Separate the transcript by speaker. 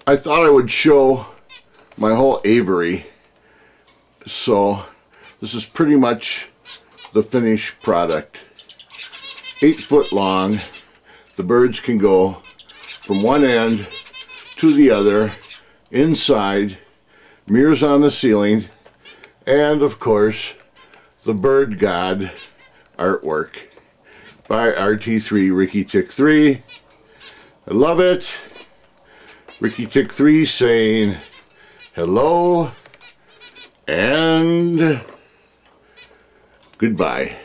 Speaker 1: I thought I would show my whole Avery. So this is pretty much the finished product. 8 foot long. The birds can go from one end to the other, inside, mirrors on the ceiling, and of course the bird god artwork by RT3 Ricky Tick 3. I love it. Ricky Tick 3 saying hello and goodbye.